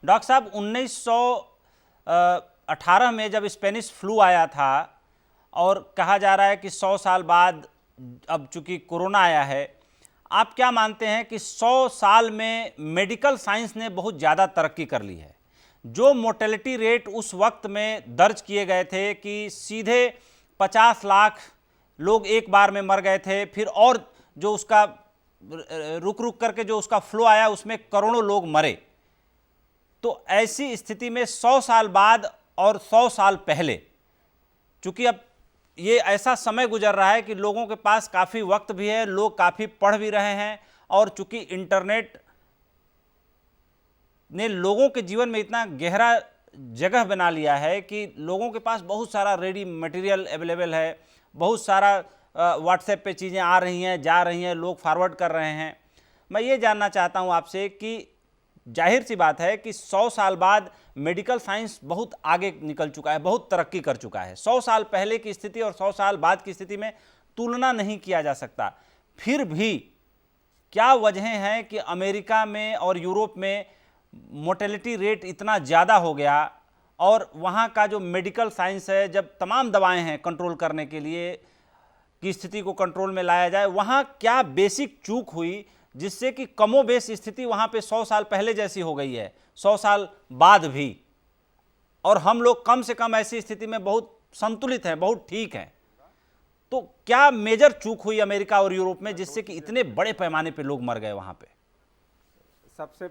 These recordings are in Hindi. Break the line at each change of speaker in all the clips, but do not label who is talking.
डॉक्टर साहब 1918 में जब स्पेनिश फ्लू आया था और कहा जा रहा है कि 100 साल बाद अब चूंकि कोरोना आया है, आप क्या मानते हैं कि 100 साल में मेडिकल साइंस ने बहुत ज़्यादा तरक्की कर ली है? जो मोर्टेलिटी रेट उस वक्त में दर्ज किए गए थे कि सीधे 50 लाख लोग एक बार में मर गए थे, फिर और जो उसका रुक रुक करके जो उसका फ्लो आया उसमें करोड़ों लोग मरे, तो ऐसी स्थिति में 100 साल बाद और 100 साल पहले, चूंकि अब ये ऐसा समय गुजर रहा है कि लोगों के पास काफ़ी वक्त भी है, लोग काफ़ी पढ़ भी रहे हैं, और चूंकि इंटरनेट ने लोगों के जीवन में इतना गहरा जगह बना लिया है कि लोगों के पास बहुत सारा रेडी मटेरियल अवेलेबल है, बहुत सारा व्हाट्सएप पे चीज़ें आ रही हैं, जा रही हैं, लोग फॉरवर्ड कर रहे हैं। मैं ये जानना चाहता हूँ आपसे कि जाहिर सी बात है कि 100 साल बाद मेडिकल साइंस बहुत आगे निकल चुका है, बहुत तरक्की कर चुका है। 100 साल पहले की स्थिति और 100 साल बाद की स्थिति में तुलना नहीं किया जा सकता। फिर भी क्या वजह हैं कि अमेरिका में और यूरोप में मोर्टेलिटी रेट इतना ज़्यादा हो गया, और वहाँ का जो मेडिकल साइंस है, जब तमाम दवाएं हैं कंट्रोल करने के लिए कि स्थिति को कंट्रोल में लाया जाए, वहाँ क्या बेसिक चूक हुई जिससे कि कमोबेश स्थिति वहाँ पे 100 साल पहले जैसी हो गई है 100 साल बाद भी, और हम लोग कम से कम ऐसी स्थिति में बहुत संतुलित हैं, बहुत ठीक हैं? तो क्या मेजर चूक हुई अमेरिका और यूरोप में जिससे कि इतने बड़े पैमाने पे लोग मर गए वहाँ पे?
सबसे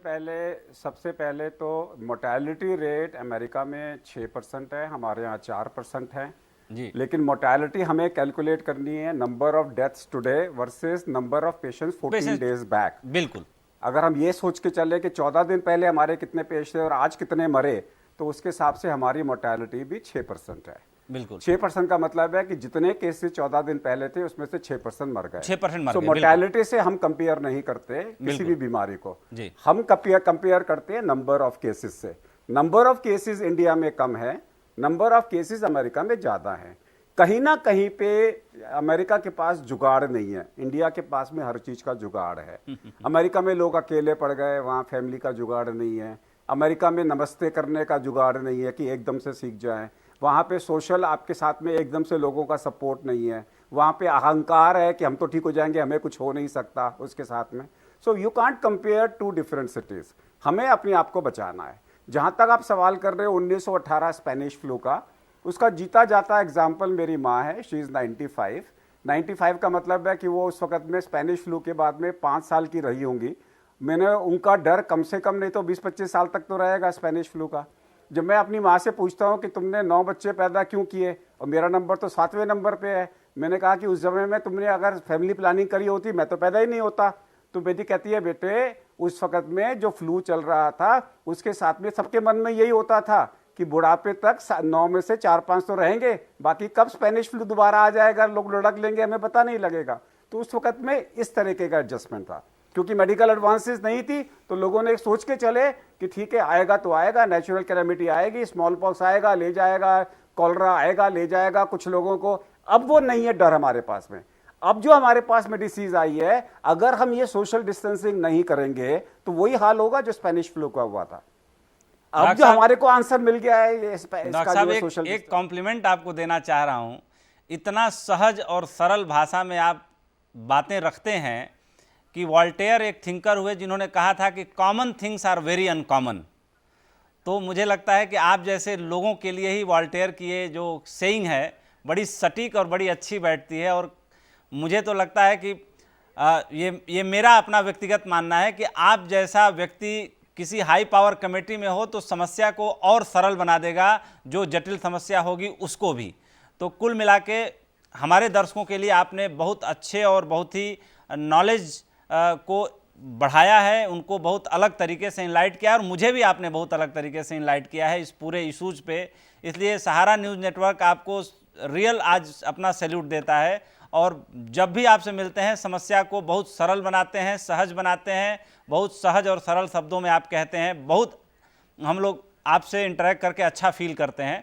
पहले तो मोर्टेलिटी रेट अमेरिका में 6% है, हमारे यहाँ 4% है
जी।
लेकिन मोर्टेलिटी हमें कैलकुलेट करनी है number of deaths today versus number of patients 14 days back.
बिल्कुल।
अगर हम ये सोच के चले कि 14 दिन पहले हमारे कितने पेश थे और आज कितने मरे, तो उसके हिसाब से हमारी मोर्टेलिटी भी 6% है।
बिल्कुल।
6% का मतलब है कि जितने केसेस 14 दिन पहले थे उसमें से 6% मर गए।
6% मर
तो
गए।
मोर्टेलिटी से हम कंपेयर नहीं करते किसी भी बीमारी को
जी।
हम कंपेयर करते हैं नंबर ऑफ केसेस से। नंबर ऑफ केसेस इंडिया में कम है, नंबर ऑफ केसेस अमेरिका में ज्यादा है। कहीं ना कहीं पे अमेरिका के पास जुगाड़ नहीं है, इंडिया के पास में हर चीज का जुगाड़ है। अमेरिका में लोग अकेले पड़ गए, वहाँ फैमिली का जुगाड़ नहीं है। अमेरिका में नमस्ते करने का जुगाड़ नहीं है कि एकदम से सीख जाएं। वहाँ पे सोशल आपके साथ में एकदम से लोगों का सपोर्ट नहीं है। वहाँ पे अहंकार है कि हम तो ठीक हो जाएंगे, हमें कुछ हो नहीं सकता उसके साथ में। So you can't compare two different cities. हमें अपने आप को बचाना है। जहाँ तक आप सवाल कर रहे हो 1918 स्पेनिश फ्लू का, उसका जीता जाता एग्जाम्पल मेरी माँ है। शी इज़ 95 का मतलब है कि वो उस वक्त में स्पेनिश फ्लू के बाद में 5 साल की रही होंगी। मैंने उनका डर कम से कम नहीं तो 20-25 साल तक तो रहेगा स्पेनिश फ्लू का। जब मैं अपनी माँ से पूछता हूँ कि तुमने 9 बच्चे पैदा क्यों किए और मेरा नंबर तो 7वें नंबर पे है, मैंने कहा कि उस समय में तुमने अगर फैमिली प्लानिंग करी होती मैं तो पैदा ही नहीं होता। तो बेटी कहती है बेटे उस वक्त में जो फ्लू चल रहा था उसके साथ में सबके मन में यही होता था कि बुढ़ापे तक 9 में से 4-5 तो रहेंगे, बाकी कब स्पेनिश फ्लू दोबारा आ जाएगा, लोग लुढ़क लेंगे, हमें पता नहीं लगेगा। तो उस वक्त में इस तरीके का एडजस्टमेंट था। क्योंकि मेडिकल एडवांसेस नहीं थी तो लोगों ने सोच के चले कि ठीक है आएगा तो आएगा, नेचुरल कैलेमिटी आएगी, स्मॉल पॉक्स आएगा ले जाएगा, कॉलरा आएगा ले जाएगा कुछ लोगों को। अब वो नहीं है डर हमारे पास में। अब जो हमारे पास में डिसीज आई है, अगर हम ये सोशल डिस्टेंसिंग नहीं करेंगे तो वही हाल होगा जो स्पेनिश फ्लू का हुआ था। अब जो हमारे को आंसर मिल गया है
डॉक्टर साहब, एक कॉम्प्लीमेंट आपको देना चाह रहा हूं। इतना सहज और सरल भाषा में आप बातें रखते हैं कि वॉल्टेयर एक थिंकर हुए जिन्होंने कहा था कि common things are very uncommon. तो मुझे लगता है कि आप जैसे लोगों के लिए ही वॉल्टेयर की ये जो सेइंग है बड़ी सटीक और बड़ी अच्छी बैठती है। और मुझे तो लगता है कि ये मेरा अपना व्यक्तिगत मानना है कि आप जैसा व्यक्ति किसी हाई पावर कमेटी में हो तो समस्या को और सरल बना देगा, जो जटिल समस्या होगी उसको भी। तो कुल मिला के हमारे दर्शकों के लिए आपने बहुत अच्छे और बहुत ही नॉलेज को बढ़ाया है, उनको बहुत अलग तरीके से इनलाइट किया, और मुझे भी आपने बहुत अलग तरीके से इनलाइट किया है इस पूरे इशूज़ पे। इसलिए सहारा न्यूज़ नेटवर्क आपको रियल आज अपना सैल्यूट देता है। और जब भी आपसे मिलते हैं समस्या को बहुत सरल बनाते हैं, सहज बनाते हैं, बहुत सहज और सरल शब्दों में आप कहते हैं। बहुत हम लोग आपसे इंटरेक्ट करके अच्छा फील करते हैं।